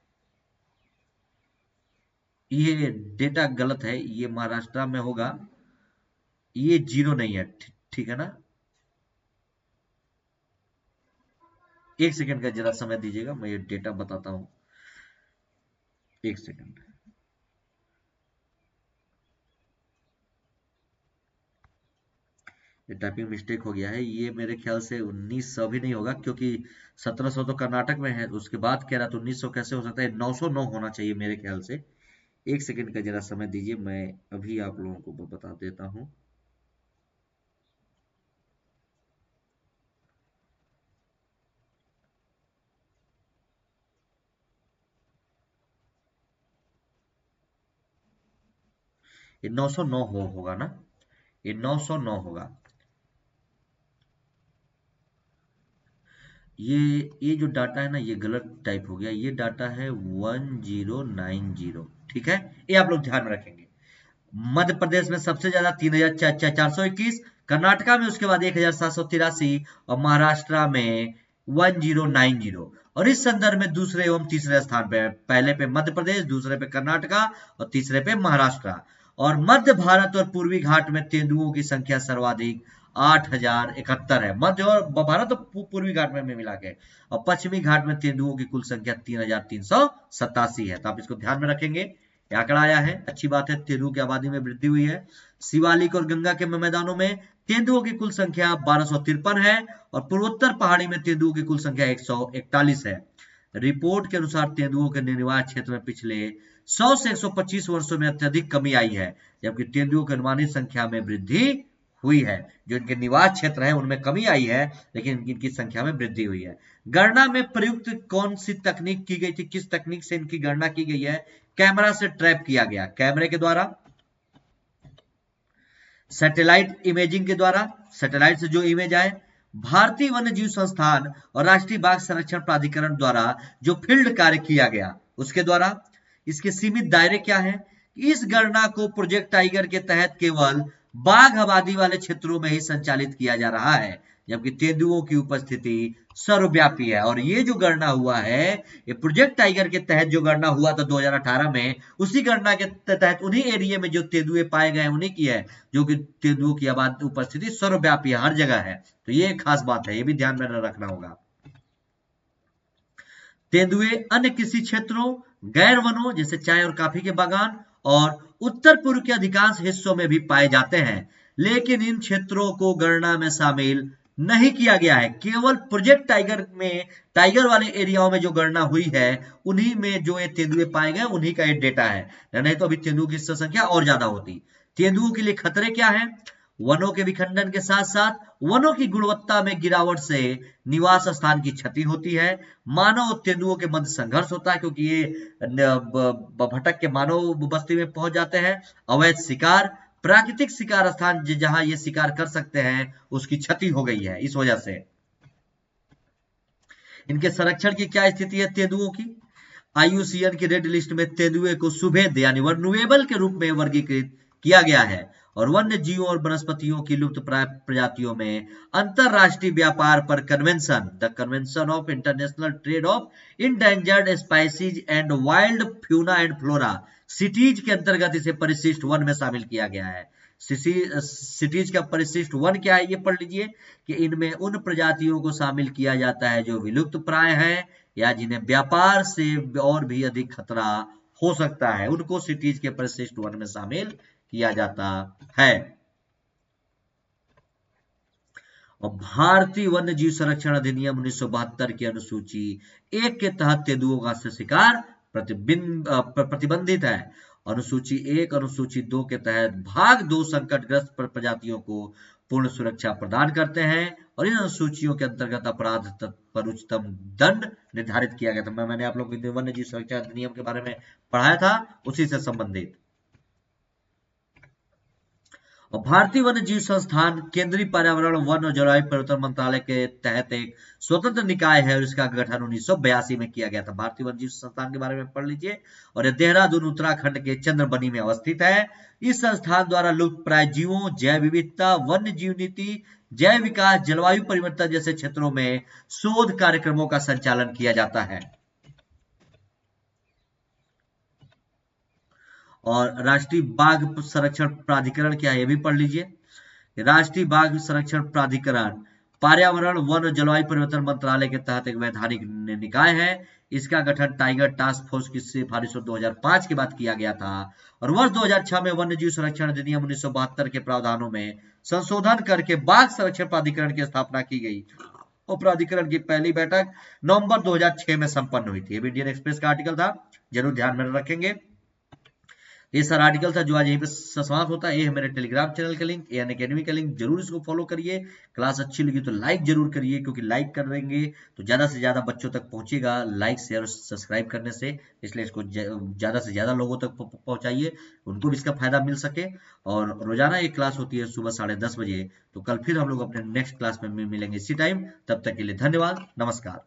ये डेटा गलत है, ये महाराष्ट्र में होगा, ये 0 नहीं है, ठीक है ना, एक सेकंड का जरा समय दीजिएगा, मैं ये डेटा बताता हूं, एक सेकंड। ये टाइपिंग मिस्टेक हो गया है, ये मेरे ख्याल से 1900 भी नहीं होगा क्योंकि 1700 तो कर्नाटक में है, उसके बाद कह रहा तो 1900 कैसे हो सकता है, 909 होना चाहिए मेरे ख्याल से। एक सेकंड का जरा समय दीजिए, मैं अभी आप लोगों को बता देता हूं। ये 909 होगा ना, ये 909 होगा। ये जो डाटा है ना ये गलत टाइप हो गया, ये डाटा है 1090, ठीक है, ये आप लोग ध्यान में रखेंगे। मध्य प्रदेश में सबसे ज्यादा 3421, कर्नाटका में उसके बाद 1783 और महाराष्ट्र में 1090। और इस संदर्भ में दूसरे एवं तीसरे स्थान पे है। पहले पे मध्य प्रदेश, दूसरे पे कर्नाटका और तीसरे पे महाराष्ट्र। और मध्य भारत और पूर्वी घाट में तेंदुओं की संख्या सर्वाधिक 8,071 है। मध्य और भारत और पूर्वी घाट में मिला के। और पश्चिमी घाट में तेंदुओं की कुल संख्या 3,387 है। तो आप इसको ध्यान में रखेंगे, ये आंकड़ा आया है, अच्छी बात है, तेंदुओं की आबादी में वृद्धि हुई है। शिवालिक और गंगा के मैदानों में तेंदुओं की कुल संख्या 1253 है और पूर्वोत्तर पहाड़ी में तेंदुओं की कुल संख्या 141 है। रिपोर्ट के अनुसार तेंदुओं के निर्वात क्षेत्र में पिछले 100 से 125 वर्षों में अत्यधिक कमी आई है, जबकि तेंदुओं की अनुमानित संख्या में वृद्धि हुई है। जो इनके निवास क्षेत्र है उनमें कमी आई है, लेकिन इनकी संख्या में वृद्धि हुई है। गणना में प्रयुक्त कौन सी तकनीक की गई थी, किस तकनीक से इनकी गणना की गई है? कैमरा से ट्रैप किया गया, कैमरे के द्वारा, सैटेलाइट इमेजिंग के द्वारा, सैटेलाइट से जो इमेज आए, भारतीय वन्य जीव संस्थान और राष्ट्रीय बाघ संरक्षण प्राधिकरण द्वारा जो फील्ड कार्य किया गया उसके द्वारा। इसके सीमित दायरे क्या है? इस गणना को प्रोजेक्ट टाइगर के तहत केवल बाघ आबादी वाले क्षेत्रों में ही संचालित किया जा रहा है, जबकि तेंदुओं की उपस्थिति सर्वव्यापी है। और ये जो गणना हुआ है, ये प्रोजेक्ट टाइगर के तहत जो गणना हुआ था 2018 में, उसी गणना के तहत उन्हीं एरिया में जो तेंदुए पाए गए उन्हीं की है, जो कि तेंदुओं की आबादी उपस्थिति सर्वव्यापी है, हर जगह है। तो ये एक खास बात है, ये भी ध्यान में रखना होगा। तेंदुए अन्य कृषि क्षेत्रों, गैर वनों जैसे चाय और कॉफी के बागान और उत्तर पूर्व के अधिकांश हिस्सों में भी पाए जाते हैं, लेकिन इन क्षेत्रों को गणना में शामिल नहीं किया गया है। केवल प्रोजेक्ट टाइगर में, टाइगर वाले एरियाओं में जो गणना हुई है उन्हीं में जो ये तेंदुए पाए गए उन्हीं का ये डेटा है, नहीं तो अभी तेंदुओं की संख्या और ज्यादा होती। तेंदुओं के लिए खतरे क्या है? वनों के विखंडन के साथ साथ वनों की गुणवत्ता में गिरावट से निवास स्थान की क्षति होती है। मानव और तेंदुओं के मध्य संघर्ष होता है, क्योंकि ये भटक के मानव बस्ती में पहुंच जाते हैं। अवैध शिकार, प्राकृतिक शिकार स्थान जहां ये शिकार कर सकते हैं उसकी क्षति हो गई है इस वजह से। इनके संरक्षण की क्या स्थिति है तेंदुओं की? IUCN की रेड लिस्ट में तेंदुए को सुभेद यानी वल्नरेबल के रूप में वर्गीकृत किया गया है और वन्य जीवों और वनस्पतियों की लुप्त प्राय प्रजातियों में अंतरराष्ट्रीय व्यापार पर convention, the convention of international trade off endangered species and wild fauna and flora, cities के अंतर्गत इसे परिशिष्ट वन में शामिल किया गया है। सिटीज का परिशिष्ट वन क्या है, ये पढ़ लीजिए कि इनमें उन प्रजातियों को शामिल किया जाता है जो विलुप्त प्राय है या जिन्हें व्यापार से और भी अधिक खतरा हो सकता है, उनको सिटीज के परिशिष्ट वन में शामिल किया जाता है। और भारतीय वन्य जीव संरक्षण अधिनियम 1972 की अनुसूची 1 के तहत तेंदुओं का शिकार प्रतिबंधित है। अनुसूची 1 अनुसूची 2 के तहत भाग 2 संकटग्रस्त प्रजातियों को पूर्ण सुरक्षा प्रदान करते हैं और इन अनुसूचियों के अंतर्गत अपराध पर उच्चतम दंड निर्धारित किया गया था। मैंने आप लोगों को वन्य जीव संरक्षण अधिनियम के बारे में पढ़ाया था, उसी से संबंधित। और भारतीय वन्य जीव संस्थान केंद्रीय पर्यावरण, वन और जलवायु परिवर्तन मंत्रालय के तहत एक स्वतंत्र निकाय है और इसका गठन 1982 में किया गया था। भारतीय वन्य जीव संस्थान के बारे में पढ़ लीजिए। और यह देहरादून उत्तराखंड के चंद्रबनी में अवस्थित है। इस संस्थान द्वारा लुप्त प्राय जीवों, जैव विविधता, वन्य जीव नीति, जैव विकास, जलवायु परिवर्तन जैसे क्षेत्रों में शोध कार्यक्रमों का संचालन किया जाता है। और राष्ट्रीय बाघ संरक्षण प्राधिकरण क्या है, ये भी पढ़ लीजिए। राष्ट्रीय बाघ संरक्षण प्राधिकरण पर्यावरण, वन और जलवायु परिवर्तन मंत्रालय के तहत एक वैधानिक निकाय है। इसका गठन टाइगर टास्क फोर्स की सिफारिशों 2005 के बाद किया गया था और वर्ष 2006 में वन्य जीव संरक्षण अधिनियम 1972 के प्रावधानों में संशोधन करके बाघ संरक्षण प्राधिकरण की स्थापना की गई और प्राधिकरण की पहली बैठक नवंबर 2006 में संपन्न हुई थी। इंडियन एक्सप्रेस का आर्टिकल था, जरूर ध्यान में रखेंगे। ये सारा आर्टिकल था जो आज यहीं पे समाप्त होता है। ये है मेरे टेलीग्राम चैनल का लिंक, एन अकेडमी का लिंक, जरूर इसको फॉलो करिए। क्लास अच्छी लगी तो लाइक जरूर करिए, क्योंकि लाइक करेंगे तो ज्यादा से ज्यादा बच्चों तक पहुंचेगा लाइक शेयर और सब्सक्राइब करने से। इसलिए इसको ज्यादा से ज्यादा लोगों तक पहुंचाइए, उनको भी इसका फायदा मिल सके। और रोजाना एक क्लास होती है सुबह 10:30 बजे। तो कल फिर हम लोग अपने नेक्स्ट क्लास में मिलेंगे इसी टाइम। तब तक के लिए धन्यवाद, नमस्कार।